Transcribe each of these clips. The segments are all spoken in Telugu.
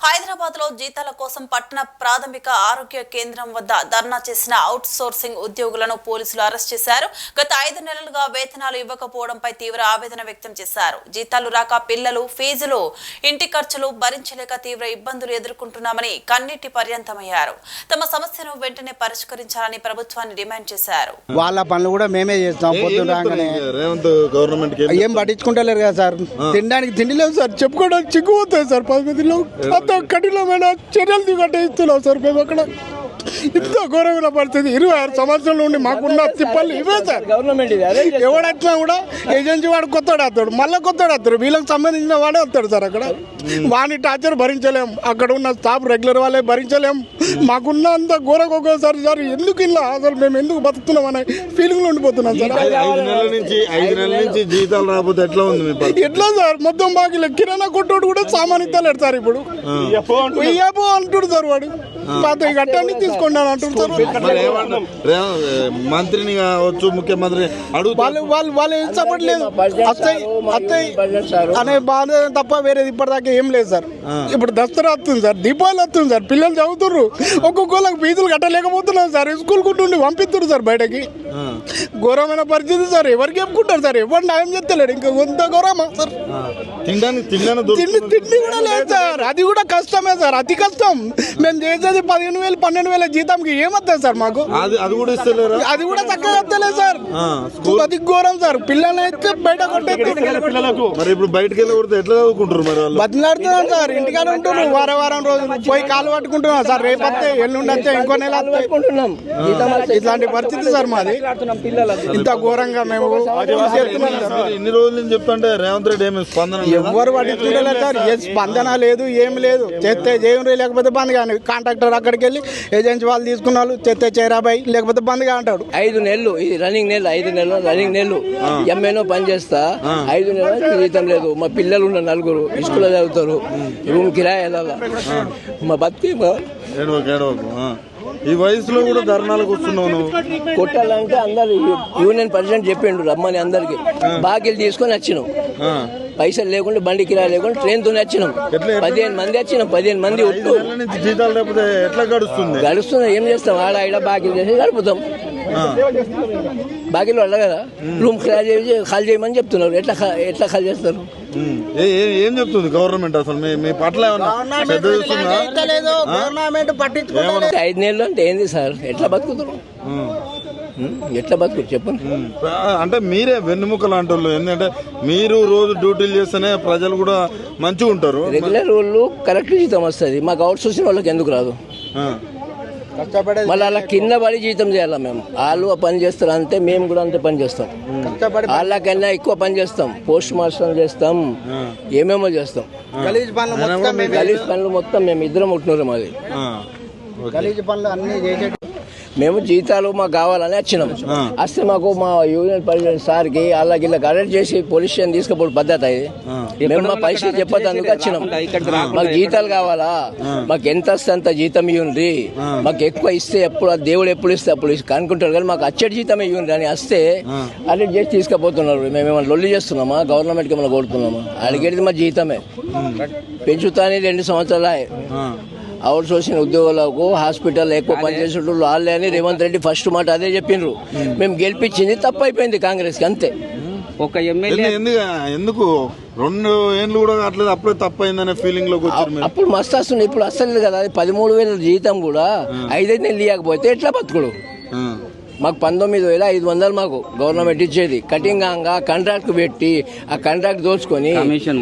హైదరాబాద్ లో జీతాల కోసం పట్టణ ప్రాథమిక ఆరోగ్య కేంద్రం వద్ద ధర్నా చేసిన అవుట్ సోర్సింగ్ ఉద్యోగులను పోలీసులు అరెస్ట్ చేశారు. గత 5 నెలలుగా వేతనాలు ఇవ్వకపోవడంపై తీవ్ర ఆవేదన వ్యక్తం చేశారు. జీతాలు రాక పిల్లలు ఫీజులు, ఇంటి ఖర్చులు భరించలేక తీవ్ర ఇబ్బందులు ఎదుర్కొంటున్నామని కన్నీటి పర్యంతమయ్యారు. తమ సమస్యను వెంటనే పరిష్కరించాలని ప్రభుత్వాన్ని డిమాండ్ చేశారు. వాళ్ళ పనులు కూడా మేమే చేస్తాం. పొద్దుగానే ఏం పట్టించుకుంటలేరు కదా సార్. తినడానికి తిండి లేదు సార్. చెప్పుకోవడానికి చిక్కుపోతుంది సార్. 10 మందిలో కఠినమైన చర్యలు దిగట్టేస్తున్నాం సార్. మేము అక్కడ ఇంత ఘోరమైన పరిస్థితి. 26 సంవత్సరాల నుండి మాకున్న తిప్పలు ఇవే సార్. ఎవడట్లా కూడా ఏజెన్సీ వాడు కొత్తడు వస్తాడు, మళ్ళీ కొత్తడు వస్తాడు. వీళ్ళకి సంబంధించిన వాడే వస్తాడు సార్. అక్కడ వాని టార్చర్ భరించలేం. అక్కడ ఉన్న స్టాఫ్ రెగ్యులర్ వాళ్ళే భరించలేం. మాకున్న అంత ఘోరకు ఒక్కోసారి సార్ ఎందుకు ఇలా అసలు మేము ఎందుకు బతుకుతున్నాం అనే ఫీలింగ్ లో ఉండిపోతున్నాం సార్. 5 నెలల నుంచి జీతాలు రాకపోతే ఎట్లా ఉంది? ఎట్లా సార్? మొత్తం బాకీ కిరాణా కొట్టోడు కూడా సామానిస్తాడు సార్. ఇప్పుడు ఇయ్యపో అంటుడు సార్. వాడు గట్టాన్ని తీసుకోండి అని అంటున్నారు మంత్రిని కావచ్చు, ముఖ్యమంత్రి వాళ్ళు ఏం చెప్పట్లేదు. అనే బాధ తప్ప వేరేది ఇప్పటిదాకా ఏం లేదు సార్. ఇప్పుడు దసరా వస్తుంది సార్, దీపావళి వస్తుంది సార్. పిల్లలు చదువుతున్నారు. ఒక్కొక్కళ్ళకి ఫీజులు కట్టలేకపోతున్నాం సార్. స్కూల్ కుట్టుండి పంపిస్తున్నారు సార్ బయటకి. ఘోరమైన పరిస్థితి సార్. ఎవరికి చెప్పుకుంటారు సార్? ఎవరు న్యాయం చెప్తలేడు. ఇంకా కొంత ఘోరమా సార్. తిండి కూడా లేదు సార్. అది కూడా కష్టమే సార్. అతి కష్టం. మేము చేసేది 15,000 12,000 జీతంకి ఏమవుతుంది సార్ మాకు? అది కూడా ఇస్తలేరు. అది కూడా చక్కగా వస్తలేదు సార్. అది ఘోరం సార్. పిల్లలు అయితే బయట మరి ఇప్పుడు బయటకు వెళ్ళి కొడితే ఎట్లా చదువుకుంటారు? మరి వాళ్ళు బతిలాడుతున్నాం సార్. ఇంటికాడ ఉంటున్నాం. వారం రోజులు పోయి కాలు పట్టుకుంటున్నాం సార్. రేపు వస్తే ఎల్లుండి వస్తే ఇంకో నెల ఇట్లాంటి పరిస్థితి సార్ మాది. ఇంత ఘోరంగా మేము ఎన్ని రోజుల నుంచి చెప్తుంటే రేవంత్ రెడ్డి ఏమి స్పందన ఎవరు పట్టించుకోలేదు సార్. ఏ స్పందన లేదు, ఏం లేదు. చేస్తే చేయండి, లేకపోతే బంద్ కానీ. కాంట్రాక్టర్ అక్కడికి వెళ్ళి ఏజెన్సీ వాళ్ళు తీసుకున్న వాళ్ళు చేస్తే చేరాబాయి, లేకపోతే బంద్గా అంటాడు. 5 నెలలు ఇది రన్నింగ్ నెలలు. 5 నెలలు రన్నింగ్ నెలలు. ఎంఏనో పని చేస్తా. 5 నెలలు జీతం లేదు. మా పిల్లలు ఉన్న 4 స్కూల్లో చదువుతారు. రూమ్ కిరాయి వెళ్ళాలా? మా బతికి ఈ వయసులో కూడా ధర్నాలకు వస్తున్నావు. కొట్టాలంటే అందరు యూనియన్ ప్రెసిడెంట్ చెప్పిండు రమ్మని అందరికి. బాకీలు తీసుకొని వచ్చినాం. పైసలు లేకుండా, బండి కిరాయి లేకుండా ట్రైన్ తోనే వచ్చినాం. 15 మంది వచ్చినాం. 15 మంది జీతాలు లేకపోతే ఎట్లా గడుస్తుంది? ఏం చేస్తాం? ఆడ బాకీలు చేసి గడుపుతాం. బాకీలు వాళ్ళ కదా. రూమ్ ఖాళీ చేయమని చెప్తున్నారు. ఎట్లా ఖాళీ చేస్తారు? ఏం చెప్తుంది గవర్నమెంట్? అసలు మీ పట్ల 5 నెలలు అంటే ఏంది సార్? ఎట్లా బతుకుతారు? ఎట్లా బతుకు చెప్పండి. అంటే మీరే వెన్నుముక లాంటి వాళ్ళు. ఎందుకంటే మీరు రోజు డ్యూటీలు చేస్తేనే ప్రజలు కూడా మంచిగా ఉంటారు. రెగ్యులర్ వాళ్ళు కరెక్ట్ జీతం వస్తుంది. మాకు అవుట్ సోర్సింగ్ వాళ్ళకి ఎందుకు రాదు? మళ్ళీ అలా కింద పడి జీతం చేయాలా? మేము వాళ్ళు పని చేస్తారు అంతే, మేము కూడా అంతే పని చేస్తాం. వాళ్ళకన్నా ఎక్కువ పని చేస్తాం. పోస్ట్ మాస్టర్ చేస్తాం, ఏమేమో చేస్తాం. గలీజ్ పనులు మొత్తం మేము ఇద్దరం ఉంటున్నారు. మాది గలీజ్ పనులు అన్ని చేసే మేము జీతాలు మాకు కావాలని వచ్చినాం. వస్తే మాకు మా యూనియన్ ప్రెసిడెంట్ సార్కి వాళ్ళకి అరెస్ట్ చేసి పోలీస్ స్టేషన్ తీసుకుపోవడం పద్ధతి. అది మేము మా పరిస్థితి చెప్పేందుకు వచ్చినాం. మాకు జీతాలు కావాలా? మాకు ఎంత వస్తే అంత జీతం ఇవ్వండి. మాకు ఎక్కువ ఇస్తే ఎప్పుడు దేవుడు ఎప్పుడు ఇస్తే అప్పుడు కనుక్కుంటారు. కానీ మాకు అచ్చడి జీతం ఇవ్వండి అని వస్తే అరెస్ట్ చేసి తీసుకుపోతున్నారు. మేము ఏమైనా లొల్లి చేస్తున్నామా? గవర్నమెంట్కి ఏమైనా కొడుతున్నామా? అడిగేది మా జీతమే పెంచుతాని 2 సంవత్సరాలు. అవుట్ సోర్సింగ్ ఉద్యోగులకు హాస్పిటల్ ఎక్కువ పనిచేసేటప్పుడు వాళ్ళే అని రేవంత్ రెడ్డి ఫస్ట్ మాట అదే చెప్పిండ్రు. మేము గెలిపించింది తప్పు అయిపోయింది కాంగ్రెస్కి అంతే. ఒక ఎమ్మెల్యే ఎందుకు 2 ఏళ్ళు కూడా అట్లేదు, అప్పుడే తప్పు అయిందనే ఫీలింగ్ లోకి వచ్చారు. అప్పుడు మస్తు వస్తుంది. ఇప్పుడు అస్సలు కదా. 13,000 జీతం కూడా 5 నెలలు ఇవ్వకపోతే ఎట్లా బతుకుడు? మాకు 19,500 మాకు గవర్నమెంట్ ఇచ్చేది. కటింగ్ కాంట్రాక్ట్ పెట్టి ఆ కాంట్రాక్ట్ దోచుకొని కమిషన్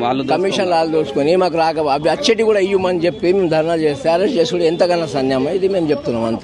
వాళ్ళు దోచుకొని మాకు రాక అవి అచ్చటి కూడా ఇవ్వమని చెప్పి మేము ధర్నా చేస్తే అరెస్ట్ చేసుకుంటే ఎంతకన్నా సన్యామం ఇది మేము చెప్తున్నాం అంతే.